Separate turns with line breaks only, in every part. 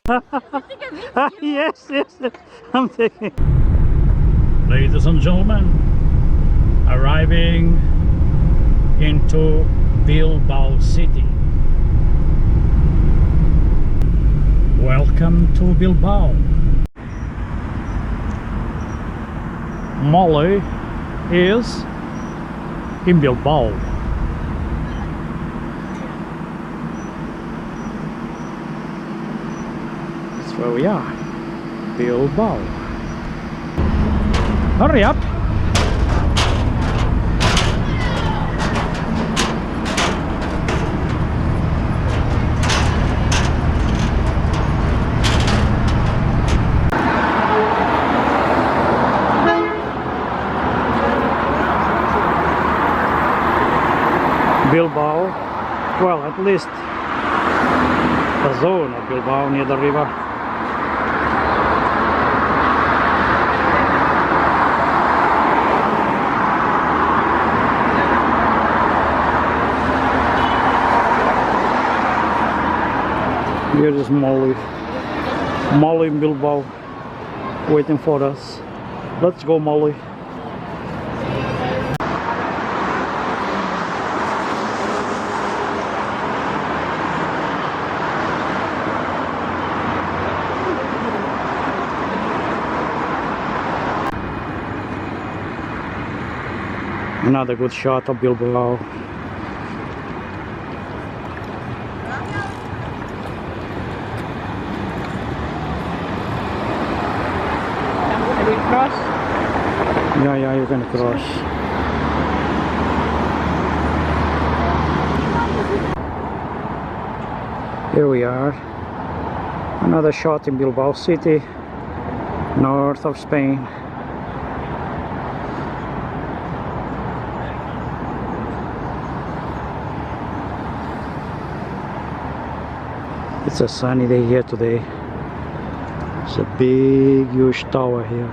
Yes, yes, I'm taking. Ladies and gentlemen, arriving into Bilbao city. Welcome to Bilbao. Molly is in Bilbao. That's where we are, Bilbao. Hurry up! Bilbao, well, at least a zone of Bilbao near the river. Here is Molly in Bilbao waiting for us. Let's go, Molly. Another good shot of Bilbao.
Can we cross?
Yeah, you can cross. Here we are. Another shot in Bilbao city, north of Spain. It's a sunny day here today. It's a big, huge tower here.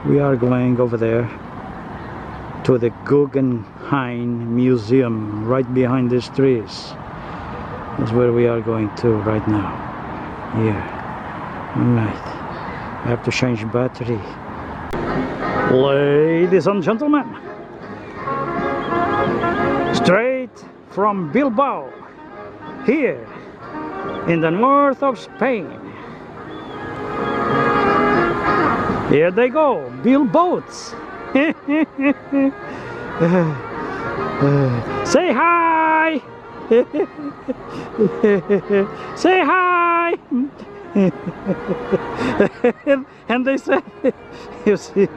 We are going over there to the Guggenheim Museum right behind these trees. That's where we are going to right now. Here. Alright. I have to change battery. Ladies and gentlemen, straight from Bilbao, here in the north of Spain. Here they go, Bilboats. Say hi. Say hi. And they say, you see,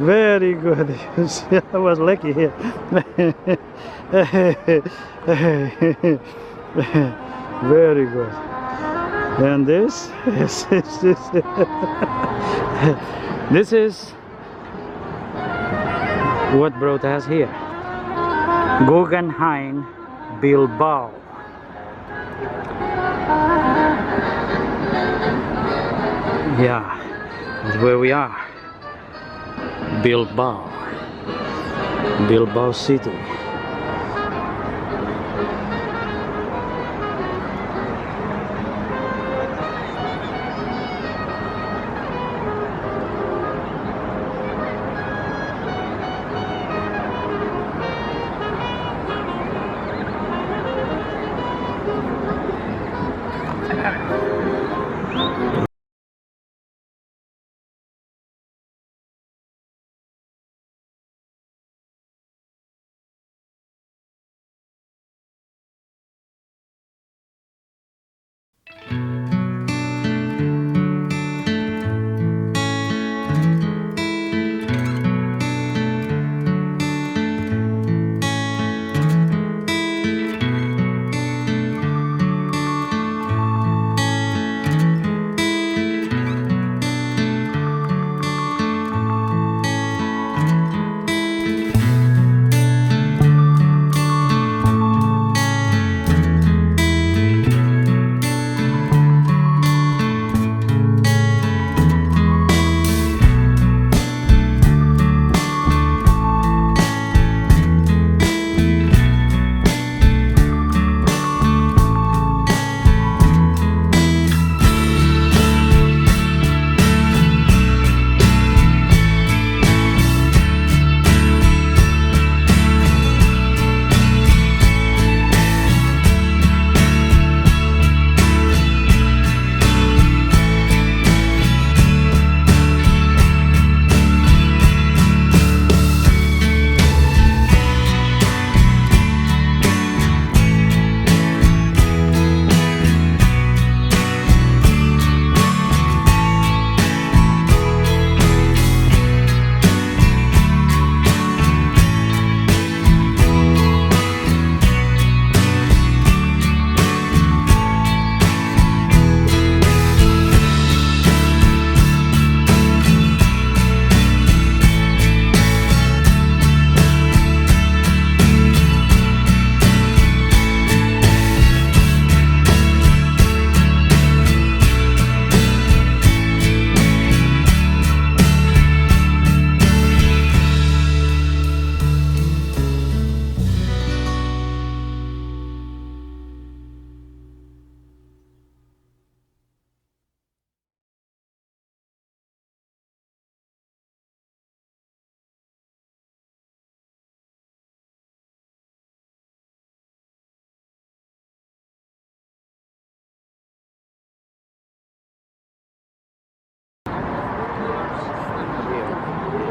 very good. You see, I was lucky here. Very good. And this this is what brought us here. Guggenheim Bilbao. Yeah, that's where we are. Bilbao city.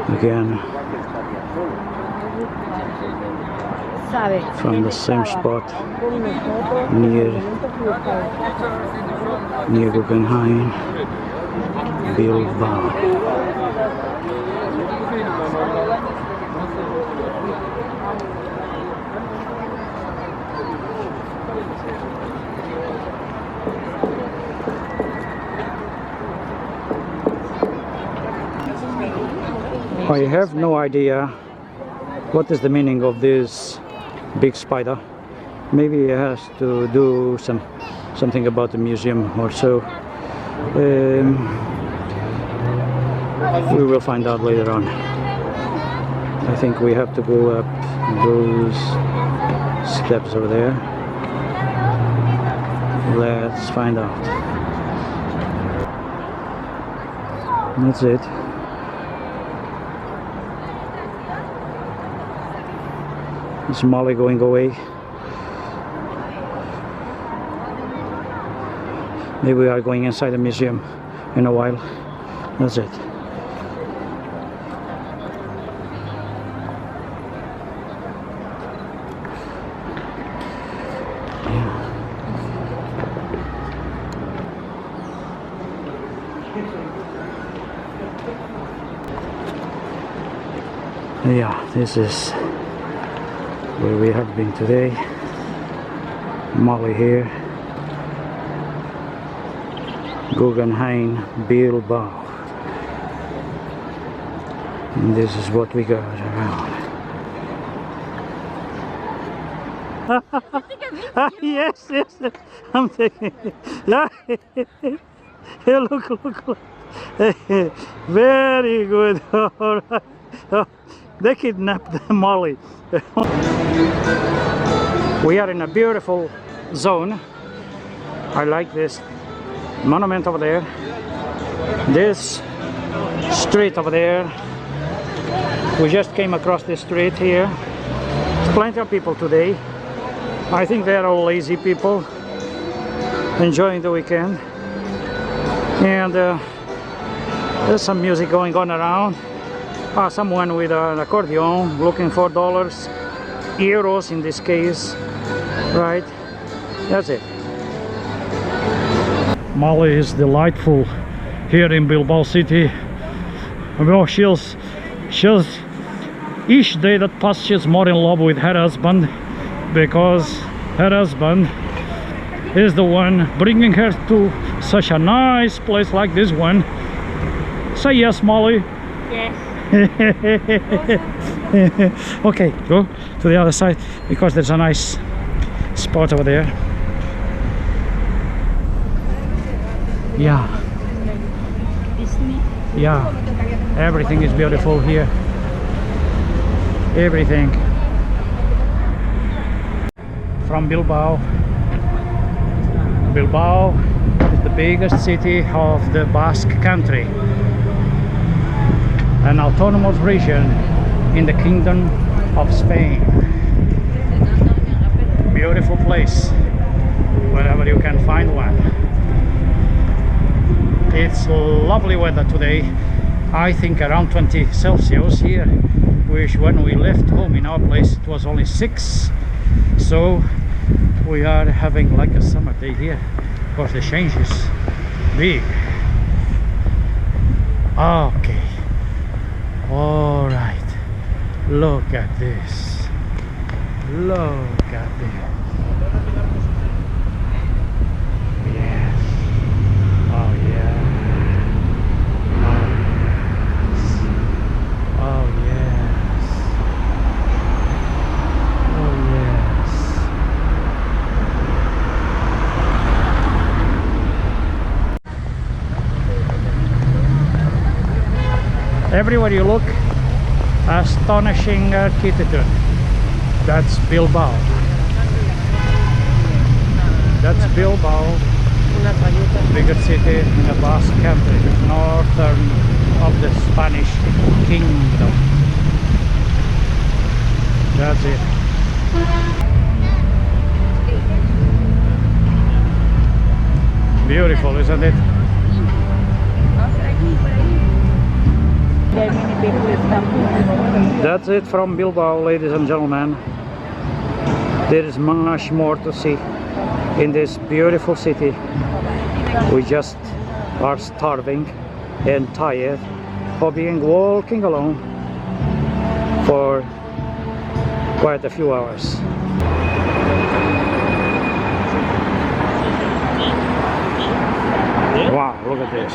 Again, from the same spot near Guggenheim Bilbao. I have no idea what is the meaning of this big spider. Maybe it has to do something about the museum or so. We will find out later on. I think we have to go up those steps over there. Let's find out. That's it. Is Molly going away? Maybe we are going inside the museum in a while. That's it. Yeah, this is where we have been today. Molly here. Guggenheim Bilbao. And this is what we got around. Yes, yes, I'm taking it. Hey, look. Very good. All right. Oh, they kidnapped Molly. We are in a beautiful zone. I like this monument over there, this street over there. We just came across this street here. There's plenty of people today. I think they're all lazy people enjoying the weekend, and there's some music going on around. Someone with an accordion looking for dollars, euros in this case, right? That's it. Molly is delightful here in Bilbao city. Well, she's each day that passes she's more in love with her husband, because her husband is the one bringing her to such a nice place like this one. Say yes, Molly.
Yes.
Okay, go to the other side because there's a nice spot over there. Yeah, everything is beautiful here. Everything. From Bilbao. Bilbao is the biggest city of the Basque country, an autonomous region in the Kingdom of Spain. Beautiful place, wherever you can find one. It's lovely weather today. I think around 20 Celsius here, which when we left home in our place it was only 6. So we are having like a summer day here. Of course the change is big. Okay. All right. Look at this. Look at this. Yes. Oh yeah. Oh yes. Oh yes. Everywhere you look, astonishing architecture. That's Bilbao. That's Bilbao, biggest city in the Basque country, northern of the Spanish kingdom. That's it. Beautiful, isn't it?
There are many people
That's it from Bilbao, ladies and gentlemen. There is much more to see in this beautiful city. We just are starving and tired of being walking alone for quite a few hours. Wow, look at this.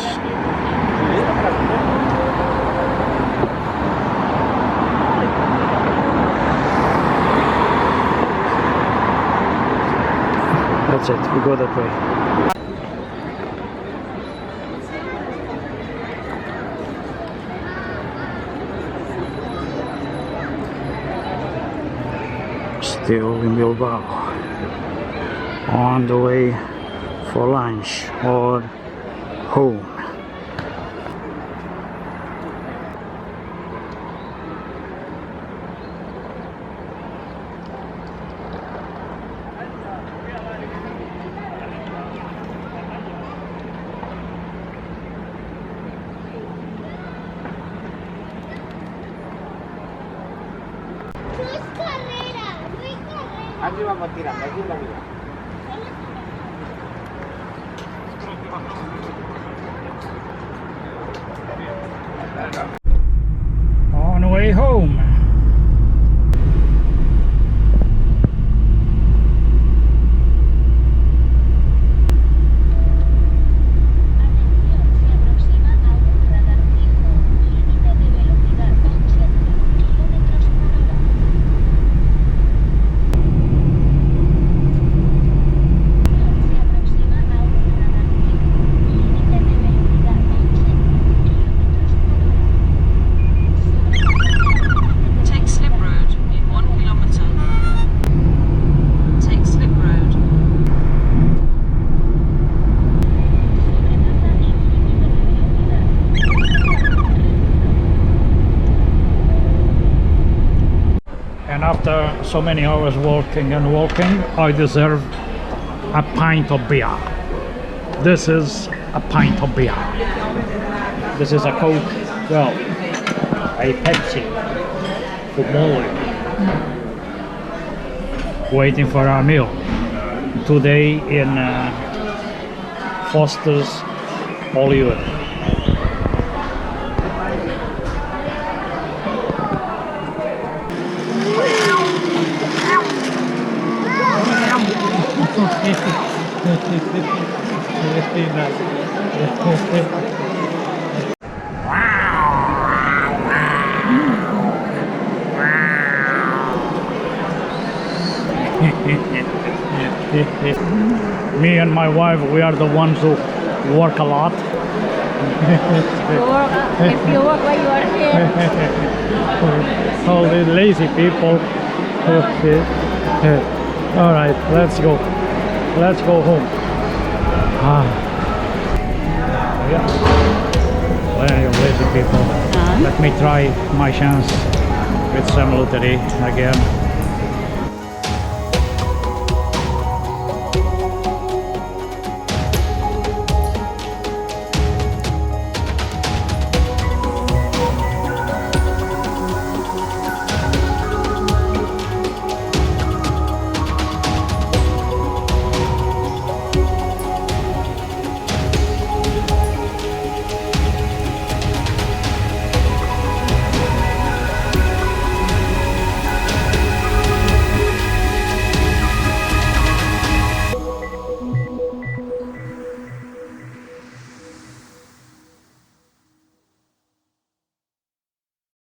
That's it, we go that way. Still in Bilbao, on the way for lunch or home.
Aquí vamos tirando, aquí la vida.
On the way home. And after so many hours walking and walking, I deserve a pint of beer. This is a pint of beer. This is a Coke, well, a Pepsi for Molly. Waiting for our meal. Today in Foster's Hollywood. Me and my wife, we are the ones who work a lot.
If you work while you are here.
All these lazy people. All right, let's go. Let's go home. Yeah. Plenty of lazy people. Let me try my chance with some lottery again.